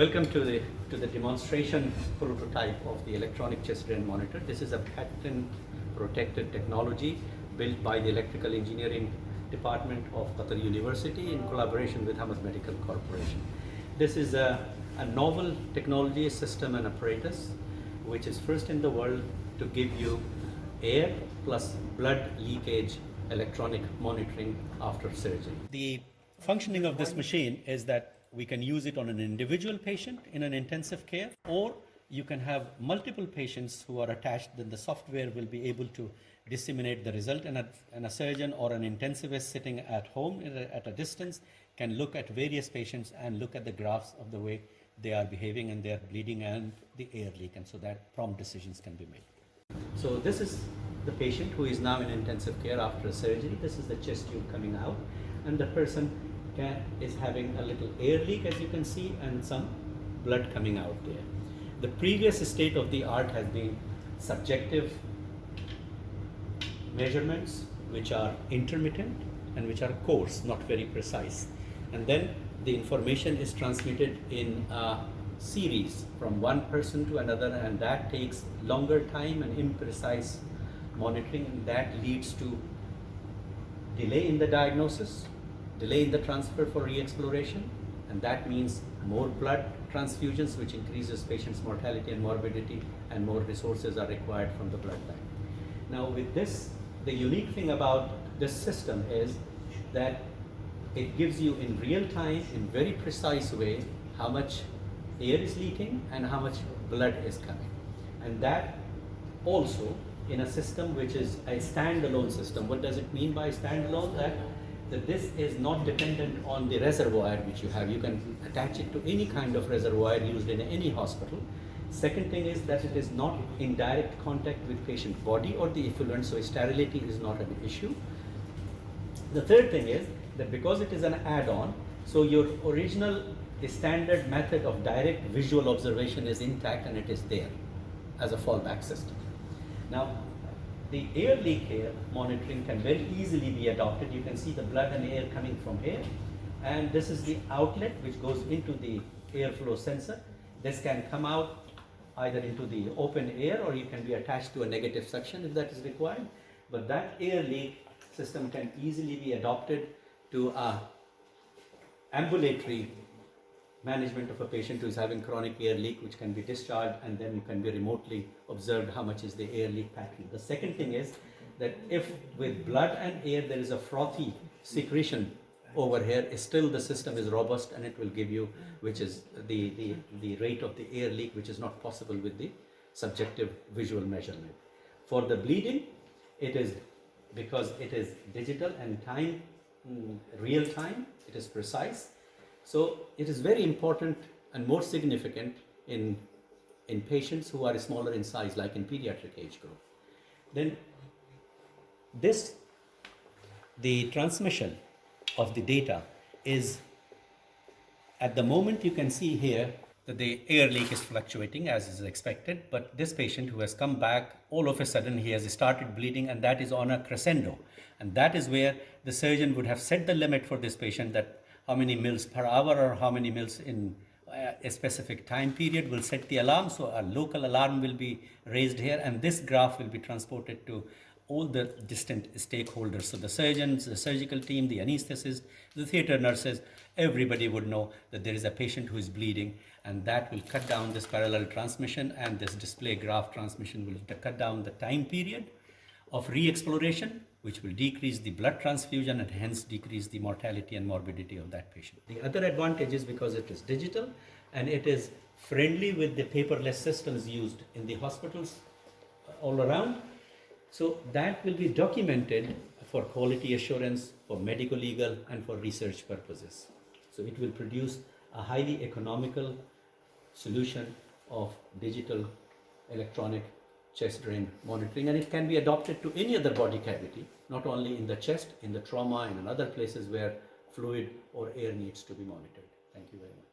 Welcome to the demonstration prototype of the electronic chest drain monitor. This is a patent protected technology built by the Electrical Engineering Department of Qatar University in collaboration with Hamad Medical Corporation. This is a novel technology system and apparatus which is first in the world to give you air plus blood leakage electronic monitoring after surgery. The functioning of this machine is that we can use it on an individual patient in an intensive care, or you can have multiple patients who are attached. Then the software will be able to disseminate the result, and a surgeon or an intensivist sitting at home at a distance can look at various patients and look at the graphs of the way they are behaving and their bleeding and the air leak, and so that prompt decisions can be made. So this is the patient who is now in intensive care after a surgery. This is the chest tube coming out, and the person is having a little air leak, as you can see, and some blood coming out there. The previous state of the art has been subjective measurements, which are intermittent and which are coarse, not very precise. And then the information is transmitted in a series from one person to another, and that takes longer time and imprecise monitoring, and that leads to delay in the diagnosis, delay in the transfer for re-exploration, and that means more blood transfusions, which increases patients' mortality and morbidity, and more resources are required from the blood bank. Now with this, the unique thing about this system is that it gives you in real time, in very precise way, how much air is leaking and how much blood is coming. And that also in a system which is a standalone system. What does it mean by standalone? That this is not dependent on the reservoir which you have. You can attach it to any kind of reservoir used in any hospital. Second thing is that it is not in direct contact with patient body or the effluent, so sterility is not an issue. The third thing is that because it is an add-on, so your original standard method of direct visual observation is intact and it is there as a fallback system. Now, the air leak here monitoring can very easily be adopted. You can see the blood and air coming from here, and this is the outlet which goes into the airflow sensor. This can come out either into the open air, or you can be attached to a negative suction if that is required. But that air leak system can easily be adopted to a ambulatory management of a patient who is having chronic air leak, which can be discharged, and then you can be remotely observed how much is the air leak pattern. The second thing is that if with blood and air there is a frothy secretion over here, still the system is robust and it will give you which is the rate of the air leak, which is not possible with the subjective visual measurement. For the bleeding, it is because it is digital and time, real time, it is precise. So it is very important and more significant in patients who are smaller in size, like in pediatric age group. Then the transmission of the data is, at the moment you can see here that the air leak is fluctuating as is expected, but this patient who has come back, all of a sudden he has started bleeding, and that is on a crescendo. And that is where the surgeon would have set the limit for this patient, that how many mils per hour or how many mils in a specific time period will set the alarm. So a local alarm will be raised here, and this graph will be transported to all the distant stakeholders. So the surgeons, the surgical team, the anesthetist, the theater nurses, everybody would know that there is a patient who is bleeding, and that will cut down this parallel transmission, and this display graph transmission will cut down the time period of re-exploration, which will decrease the blood transfusion and hence decrease the mortality and morbidity of that patient. The other advantage is because it is digital and it is friendly with the paperless systems used in the hospitals all around. So that will be documented for quality assurance, for medical legal, and for research purposes. So it will produce a highly economical solution of digital electronic chest drain monitoring, and it can be adopted to any other body cavity, not only in the chest, in the trauma, and in other places where fluid or air needs to be monitored. Thank you very much.